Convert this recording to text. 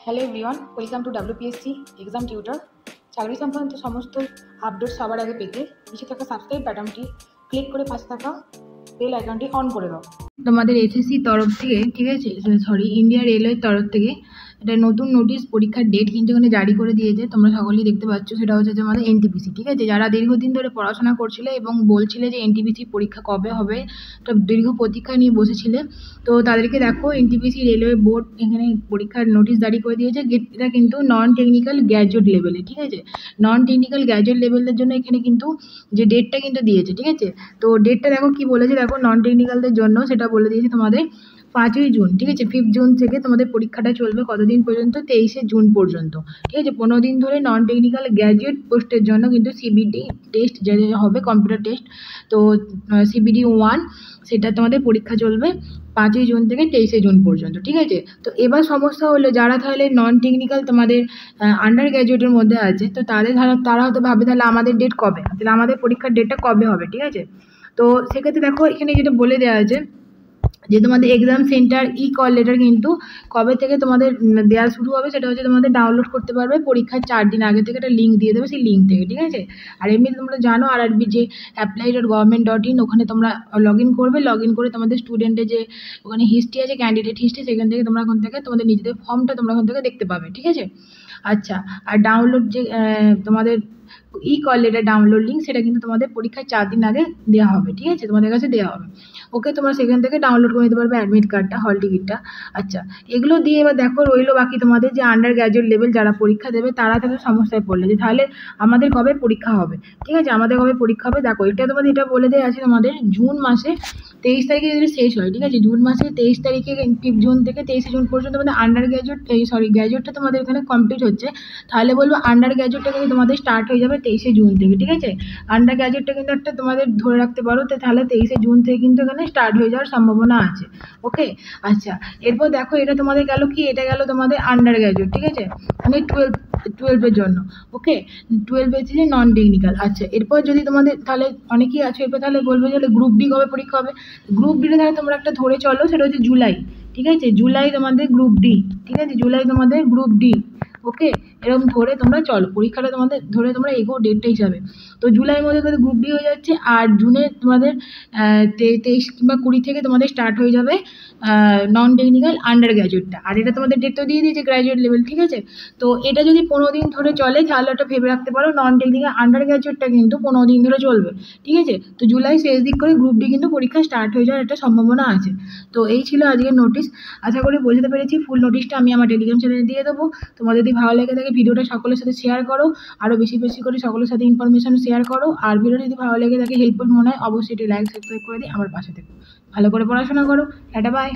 Hello everyone, welcome to WPSC exam tutor. চাকরি সংক্রান্ত সমস্ত আপডেট সবার আগে পেতে নিচে থাকা সাবস্ক্রাইব বাটনটি ক্লিক করে পাশে থাকা বেল আইকনটি অন করে দাও। তোমাদের SSC তরফ থেকে, ঠিক আছে, ইন্ডিয়া রেলওয়ের তরফ থেকে একটা নতুন নোটিশ পরীক্ষার ডেট কিন্তু এখানে জারি করে দিয়েছে। তোমরা সকলেই দেখতে পাচ্ছ, সেটা হচ্ছে তোমাদের NTPC। ঠিক আছে, যারা দীর্ঘদিন ধরে পড়াশোনা করছিলে এবং বলছিলে যে NTPC পরীক্ষা কবে হবে, তো দীর্ঘ প্রতীক্ষা নিয়ে বসেছিলে, তো তাদেরকে দেখো NTPC রেলওয়ে বোর্ড এখানে পরীক্ষার নোটিশ জারি করে দিয়েছে। এটা কিন্তু নন টেকনিক্যাল গ্র্যাজুয়েট লেভেলে, ঠিক আছে, নন টেকনিক্যাল গ্র্যাজুয়েট লেভেলের জন্য এখানে কিন্তু যে ডেটটা কিন্তু দিয়েছে। ঠিক আছে, তো ডেটটা দেখো কি বলেছে, দেখো নন টেকনিক্যালদের জন্য সেটা বলে দিয়েছে তোমাদের 5ই জুন। ঠিক আছে, 5 জুন থেকে তোমাদের পরীক্ষাটা চলবে কতদিন পর্যন্ত, 23শে জুন পর্যন্ত। ঠিক আছে, 15 দিন ধরে নন টেকনিক্যাল গ্র্যাজুয়েট পোস্টের জন্য কিন্তু CBT টেস্ট যে হবে, কম্পিউটার টেস্ট, তো CBT 1 সেটা তোমাদের পরীক্ষা চলবে 5ই জুন থেকে 23শে জুন পর্যন্ত। ঠিক আছে, তো এবার সমস্যা হলো যারা তাহলে নন টেকনিক্যাল তোমাদের আন্ডার গ্র্যাজুয়েটের মধ্যে আছে, তো তারা হয়তো ভাবে তাহলে আমাদের ডেট কবে, তাহলে আমাদের পরীক্ষার ডেটটা কবে হবে। ঠিক আছে, তো সেক্ষেত্রে দেখো এখানে যেটা বলে দেওয়া আছে যে তোমাদের এক্সাম সেন্টার কল লেটার কিন্তু কবে থেকে তোমাদের দেওয়া শুরু হবে, সেটা হচ্ছে তোমাদের ডাউনলোড করতে পারবে পরীক্ষার 4 দিন আগে থেকে। একটা লিঙ্ক দিয়ে দেবে, সেই লিঙ্ক থেকে। ঠিক আছে, আর এমনি তোমরা জানো RRB যে apply.government.in, ওখানে তোমরা লগ ইন করবে। লগ ইন করে তোমাদের স্টুডেন্টের যে ওখানে হিস্ট্রি আছে, ক্যান্ডিডেট হিস্ট্রি, সেখান থেকে তোমরা ওখান থেকে তোমাদের নিজেদের ফর্মটা তোমরা ওখান থেকে দেখতে পাবে। ঠিক আছে, আচ্ছা, আর ডাউনলোড যে তোমাদের কল লেটার ডাউনলোড লিঙ্ক, সেটা কিন্তু তোমাদের পরীক্ষার 4 দিন আগে দেওয়া হবে। ঠিক আছে, তোমাদের কাছে দেওয়া হবে। ওকে, তোমরা সেখান থেকে ডাউনলোড করে নিতে পারবে অ্যাডমিট কার্ডটা, হল টিকিটটা। আচ্ছা, এগুলো দিয়ে এবার দেখো রইলো বাকি তোমাদের যে আন্ডার গ্র্যাজুয়েট লেভেল যারা পরীক্ষা দেবে, তারা তাহলে সমস্যায় পড়লে যে তাহলে আমাদের কবে পরীক্ষা হবে। ঠিক আছে, আমাদের কবে পরীক্ষা হবে দেখো, এটা তোমাদের এটা বলে দেওয়া আছে তোমাদের জুন মাসে 23 তারিখে যদি শেষ হয়। ঠিক আছে, জুন মাসে 23 তারিখে, 5 জুন থেকে 23শে জুন পর্যন্ত তোমাদের আন্ডার গ্র্যাজুয়েট গ্র্যাজুয়েটটা তোমাদের এখানে কমপ্লিট হচ্ছে। তাহলে বলবো আন্ডার গ্র্যাজুয়েটটা কিন্তু তোমাদের স্টার্ট হয়ে যাবে 23শে জুন থেকে। ঠিক আছে, আন্ডার গ্র্যাজুয়েটটা কিন্তু একটা তোমাদের ধরে রাখতে পারো, তো তাহলে 23শে জুন থেকে কিন্তু এখানে স্টার্ট হয়ে যাওয়ার সম্ভাবনা আছে। ওকে, আচ্ছা, এরপর দেখো এটা তোমাদের গেল কি, এটা গেল তোমাদের আন্ডার গ্র্যাজুয়েট। ঠিক আছে, মানে 12-এর জন্য। ওকে, 12 হচ্ছে যে নন টেকনিক্যাল। আচ্ছা, এরপর যদি তোমাদের তাহলে অনেকেই আছে, এরপর তাহলে বলবে যে গ্রুপ ডি কবে পরীক্ষা হবে। গ্রুপ ডিতে তাহলে তোমরা একটা ধরে চলো, সেটা হচ্ছে জুলাই। ঠিক আছে, জুলাই তোমাদের গ্রুপ ডি। ঠিক আছে, জুলাই তোমাদের গ্রুপ ডি। ওকে, এরকম ধরে তোমরা চলো, পরীক্ষাটা তোমাদের ধরে তোমরা এগো ডেটটা হিসাবে। তো জুলাইয়ের মধ্যে তোমাদের গ্রুপ ডি হয়ে যাচ্ছে, আর জুনে তোমাদের 23 কিংবা 20 থেকে তোমাদের স্টার্ট হয়ে যাবে নন টেকনিক্যাল আন্ডার গ্র্যাজুয়েটটা। আর এটা তোমাদের ডেটটা দিয়ে দিয়েছে গ্র্যাজুয়েট লেভেল। ঠিক আছে, তো এটা যদি 15 দিন ধরে চলে, তাহলে একটা ভেবে রাখতে পারো নন টেকনিক্যাল আন্ডার গ্র্যাজুয়েটটা কিন্তু 15 দিন ধরে চলবে। ঠিক আছে, তো জুলাই শেষ দিক করে গ্রুপ ডি কিন্তু পরীক্ষা স্টার্ট হয়ে যাওয়ার একটা সম্ভাবনা আছে। তো এই ছিল আজকের নোটিশ। আশা করি বোঝাতে পেরেছি। ফুল নোটিশটা আমি আমার টেলিগ্রাম চ্যানেলে দিয়ে দেবো। তোমাদের যদি ভালো লেগে থাকে ভিডিওটা সকলের সাথে শেয়ার করো, আরও বেশি বেশি করে সকলের সাথে ইনফরমেশন শেয়ার করো। আর ভিডিওটা যদি ভালো লেগে থাকে, হেল্পফুল মনে হয়, অবশ্যই একটি লাইক সাবস্ক্রাইব করে দিয়ে আমার পাশে থেকো। ভালো করে পড়াশোনা করো। Tata, by.